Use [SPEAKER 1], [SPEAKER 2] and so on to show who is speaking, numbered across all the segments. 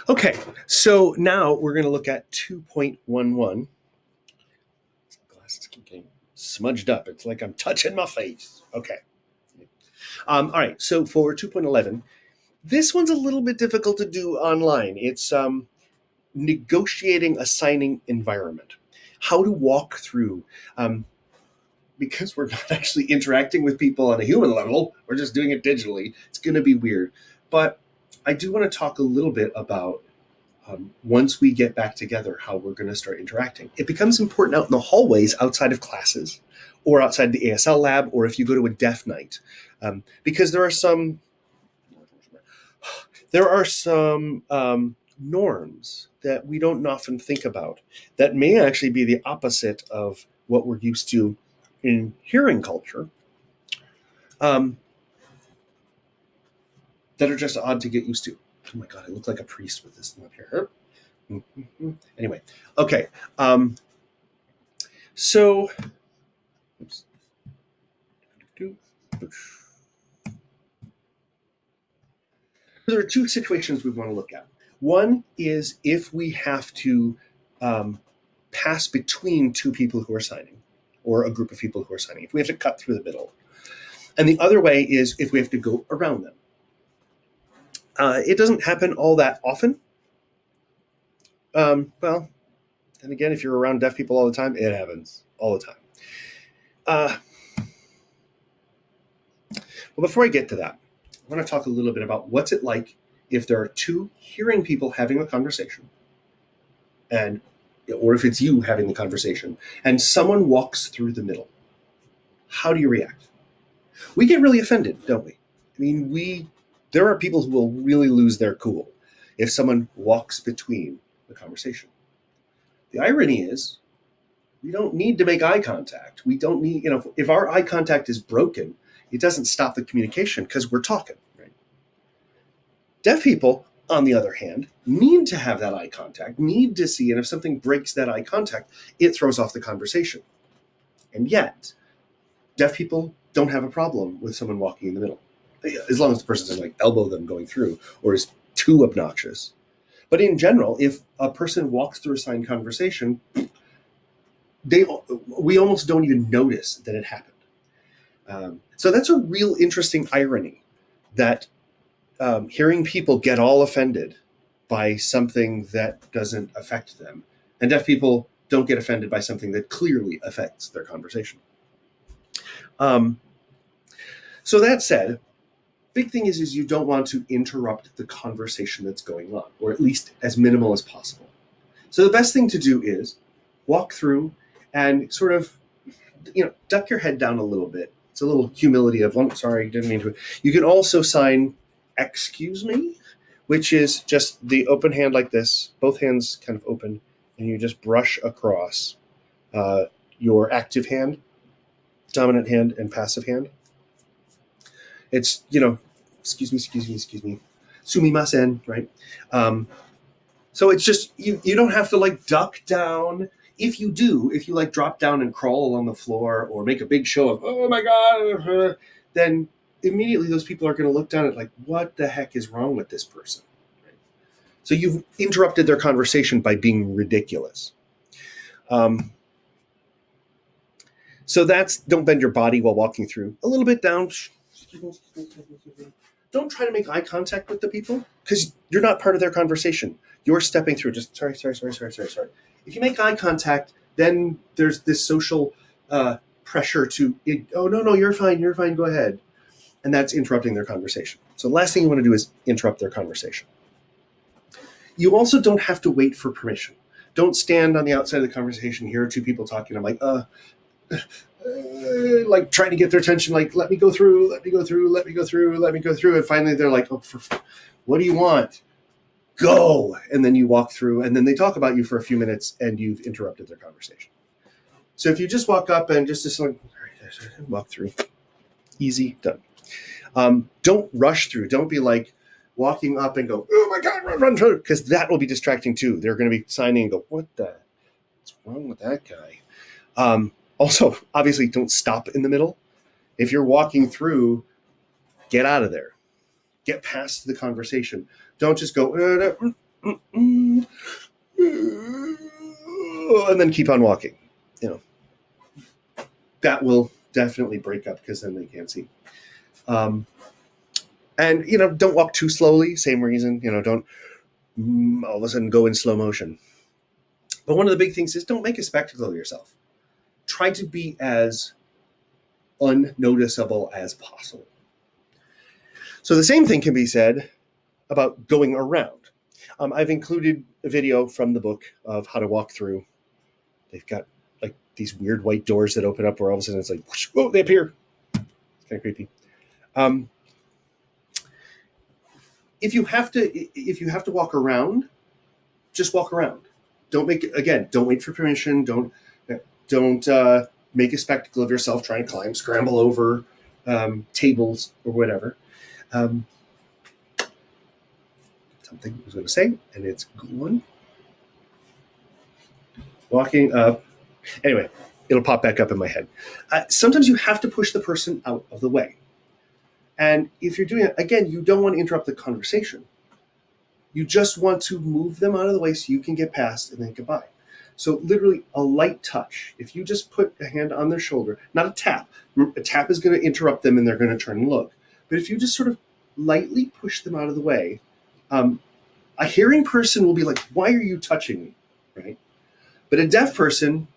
[SPEAKER 1] Okay, so now we're going to look at 2.11. Glasses keep getting smudged up. It's like I'm touching my face. Okay. All right, so for 2.11, this one's a little bit difficult to do online. It's negotiating a signing environment. How to walk through, because we're not actually interacting with people on a human level, we're just doing it digitally. It's going to be weird. But I do want to talk a little bit about once we get back together, how we're going to start interacting. It becomes important out in the hallways outside of classes or outside the ASL lab, or if you go to a deaf night, because there are some norms that we don't often think about that may actually be the opposite of what we're used to in hearing culture, um, that are just odd to get used to. Oh my God, I look like a priest with this thing up here. Anyway, okay. So, oops. There are two situations we want to look at. One is if we have to um, pass between two people who are signing, or a group of people who are signing, if we have to cut through the middle. And the other way is if we have to go around them. It doesn't happen all that often. Well, and again, if you're around deaf people all the time, it happens all the time. Uh, well, before I get to that, I want to talk a little bit about what's it like if there are two hearing people having a conversation, and or if it's you having the conversation, and someone walks through the middle. How do you react? We get really offended, don't we? I mean, there are people who will really lose their cool if someone walks between the conversation. The irony is, we don't need to make eye contact. We don't need, if our eye contact is broken, it doesn't stop the communication because we're talking, right? Deaf people, on the other hand, need to have that eye contact, need to see, and if something breaks that eye contact, it throws off the conversation. And yet, deaf people don't have a problem with someone walking in the middle, as long as the person doesn't elbow them going through or is too obnoxious. But in general, if a person walks through a signed conversation, we almost don't even notice that it happened. So that's a real interesting irony that hearing people get all offended by something that doesn't affect them, and deaf people don't get offended by something that clearly affects their conversation. So that said, big thing is you don't want to interrupt the conversation that's going on, or at least as minimal as possible. So the best thing to do is walk through and sort of, duck your head down a little bit. It's a little humility of, oh, sorry, didn't mean to. You can also sign, excuse me, which is just the open hand like this, both hands kind of open, and you just brush across your active hand, dominant hand, and passive hand. It's, excuse me, sumimasen, right? So it's just, you don't have to duck down. If you drop down and crawl along the floor or make a big show of, oh my God, then immediately those people are going to look down at what the heck is wrong with this person? Right? So you've interrupted their conversation by being ridiculous. So that's, don't bend your body while walking through. A little bit down. Don't try to make eye contact with the people because you're not part of their conversation. You're stepping through. Just sorry. If you make eye contact, then there's this social pressure to, oh, no, you're fine, go ahead. And that's interrupting their conversation. So the last thing you want to do is interrupt their conversation. You also don't have to wait for permission. Don't stand on the outside of the conversation, hear two people talking. I'm trying to get their attention, let me go through. And finally they're like, oh, what do you want? Go. And then you walk through, and then they talk about you for a few minutes, and you've interrupted their conversation. So if you just walk up and just walk through, easy, done. Don't rush through. Don't be walking up and go, oh my God, run through, because that will be distracting too. They're going to be signing and go, what's wrong with that guy? Also, obviously, don't stop in the middle. If you're walking through, get out of there. Get past the conversation. Don't just go, and then keep on walking. You know, that will definitely break up because then they can't see. And don't walk too slowly. Same reason. Don't all of a sudden go in slow motion. But one of the big things is don't make a spectacle of yourself. Try to be as unnoticeable as possible. So the same thing can be said about going around. I've included a video from the book of how to walk through. They've got like these weird white doors that open up where all of a sudden it's like, whoosh, whoa, they appear. It's kind of creepy. If you have to walk around, just walk around. Don't wait for permission. Don't make a spectacle of yourself trying to climb, scramble over tables or whatever. Something I was going to say, and it's gone. Walking up. Anyway, it'll pop back up in my head. Sometimes you have to push the person out of the way. And if you're doing it, again, you don't want to interrupt the conversation. You just want to move them out of the way so you can get past and then goodbye. So literally a light touch. If you just put a hand on their shoulder, not a tap. A tap is going to interrupt them and they're going to turn and look. But if you just sort of lightly push them out of the way, a hearing person will be like, why are you touching me? Right? But a deaf person,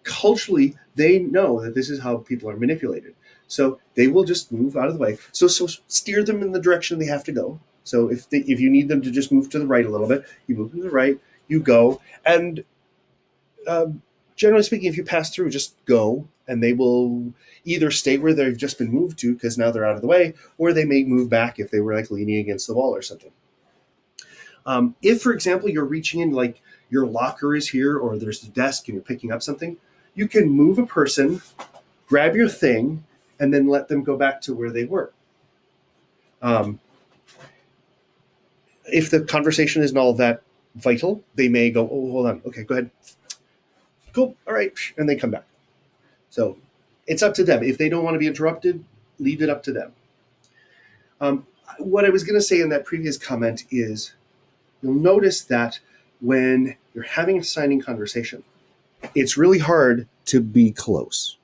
[SPEAKER 1] culturally, they know that this is how people are manipulated. So they will just move out of the way. So steer them in the direction they have to go. So if you need them to just move to the right a little bit, you move to the right, you go. And generally speaking, if you pass through, just go. And they will either stay where they've just been moved to because now they're out of the way, or they may move back if they were like leaning against the wall or something. If, for example, you're reaching in, like your locker is here or there's the desk and you're picking up something, you can move a person, grab your thing, and then let them go back to where they were. If the conversation isn't all that vital, they may go, oh, hold on. Okay, go ahead. Cool. All right. And they come back. So it's up to them. If they don't want to be interrupted, leave it up to them. What I was going to say in that previous comment is you'll notice that when you're having a signing conversation, it's really hard to be close.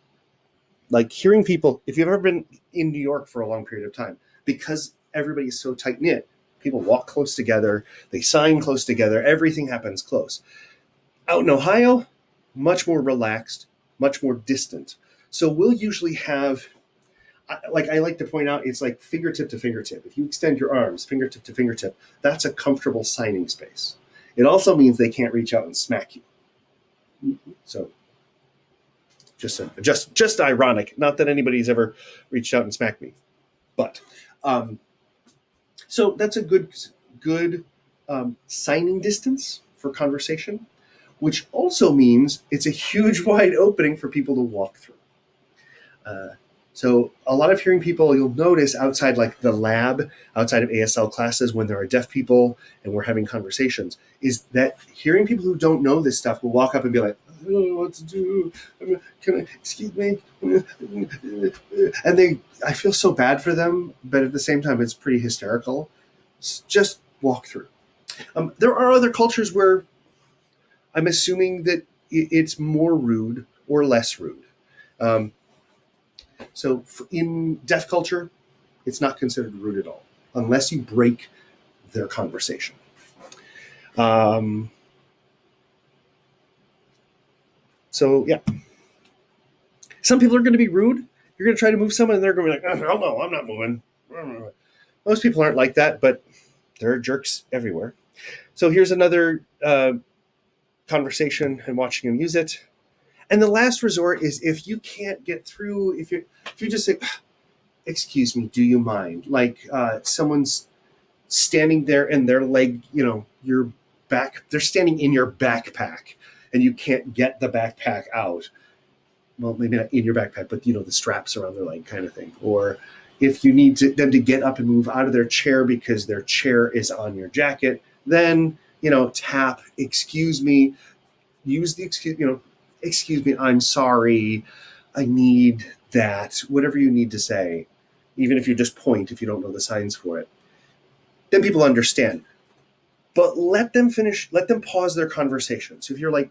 [SPEAKER 1] Like hearing people, if you've ever been in New York for a long period of time, because everybody's so tight-knit, people walk close together, they sign close together, everything happens close. Out in Ohio, much more relaxed, much more distant. So we'll usually have, like I like to point out, it's like fingertip to fingertip. If you extend your arms, fingertip to fingertip, that's a comfortable signing space. It also means they can't reach out and smack you. So just ironic. Not that anybody's ever reached out and smacked me, but so that's a good signing distance for conversation, which also means it's a huge wide opening for people to walk through. So a lot of hearing people, you'll notice outside like the lab, outside of ASL classes, when there are deaf people and we're having conversations, is that hearing people who don't know this stuff will walk up and be like, I don't know what to do. Excuse me. And I feel so bad for them, but at the same time, it's pretty hysterical. Just walk through. There are other cultures where I'm assuming that it's more rude or less rude. So in deaf culture, it's not considered rude at all, unless you break their conversation. So yeah, some people are going to be rude. You're going to try to move someone and they're going to be like, oh, no, I'm not moving. Most people aren't like that, but there are jerks everywhere. So here's another conversation and watching them use it. And the last resort is if you can't get through, if you just say, excuse me, do you mind? Like someone's standing there and their leg, your back, they're standing in your backpack and you can't get the backpack out. Well, maybe not in your backpack, but the straps around their leg kind of thing. Or if you need them to get up and move out of their chair because their chair is on your jacket, then, tap, excuse me, use the excuse me, I'm sorry, I need that, whatever you need to say, even if you just point if you don't know the signs for it. Then people understand. but let them finish, let them pause their conversation. So if you're like,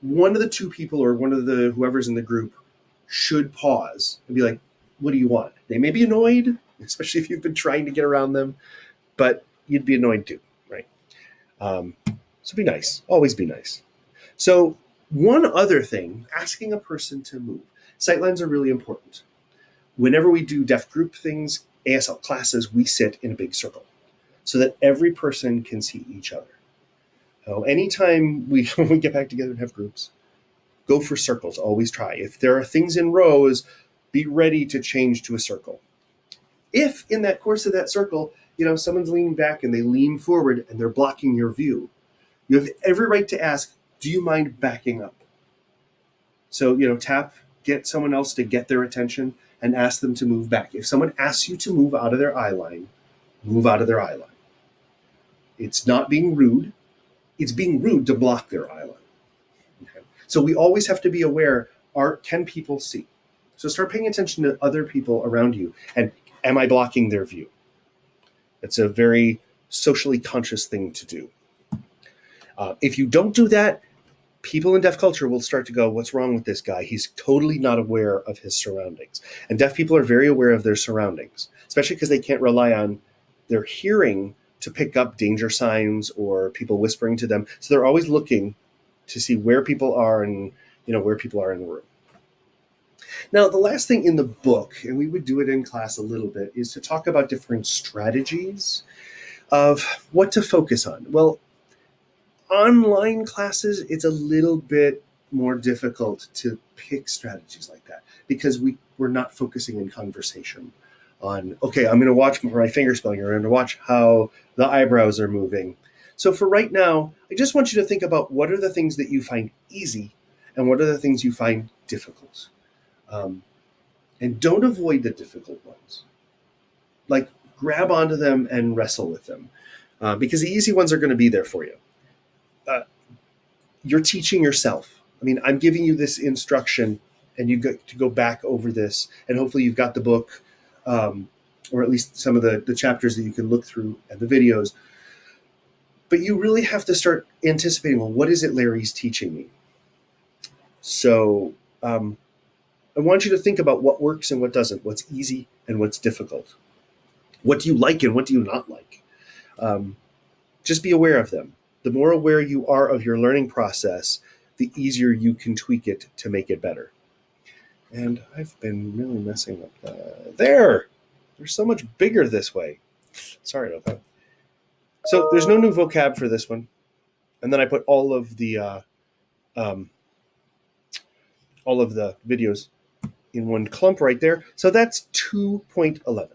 [SPEAKER 1] one of the two people or one of the whoever's in the group should pause and be like, what do you want? They may be annoyed, especially if you've been trying to get around them, but you'd be annoyed too, right? So be nice. Always be nice. So one other thing, asking a person to move. Sightlines are really important. Whenever we do deaf group things, ASL classes, we sit in a big circle so that every person can see each other. So anytime we get back together and have groups, go for circles. Always try. If there are things in rows, be ready to change to a circle. If in that course of that circle, someone's leaning back and they lean forward and they're blocking your view, you have every right to ask, do you mind backing up? So, get someone else to get their attention and ask them to move back. If someone asks you to move out of their eye line, move out of their eye line. It's not being rude. It's being rude to block their eye line. Okay? So we always have to be aware, can people see? So start paying attention to other people around you. And am I blocking their view? It's a very socially conscious thing to do. If you don't do that, people in deaf culture will start to go, what's wrong with this guy? He's totally not aware of his surroundings. And deaf people are very aware of their surroundings, especially because they can't rely on their hearing to pick up danger signs or people whispering to them. So they're always looking to see where people are and where people are in the room. Now, the last thing in the book, and we would do it in class a little bit, is to talk about different strategies of what to focus on. Well, online classes, it's a little bit more difficult to pick strategies like that because we're not focusing in conversation on, okay, I'm going to watch my finger spelling, or I'm going to watch how the eyebrows are moving. So for right now, I just want you to think about what are the things that you find easy and what are the things you find difficult. And don't avoid the difficult ones. Like, grab onto them and wrestle with them because the easy ones are going to be there for you. You're teaching yourself. I mean, I'm giving you this instruction and you get to go back over this, and hopefully you've got the book or at least some of the chapters that you can look through and the videos. But you really have to start anticipating, well, what is it Larry's teaching me? So I want you to think about what works and what doesn't, what's easy and what's difficult. What do you like and what do you not like? Just be aware of them. The more aware you are of your learning process, the easier you can tweak it to make it better. And I've been really messing up. They're so much bigger this way. Sorry about that. So there's no new vocab for this one. And then I put all of the videos in one clump right there. So that's 2.11.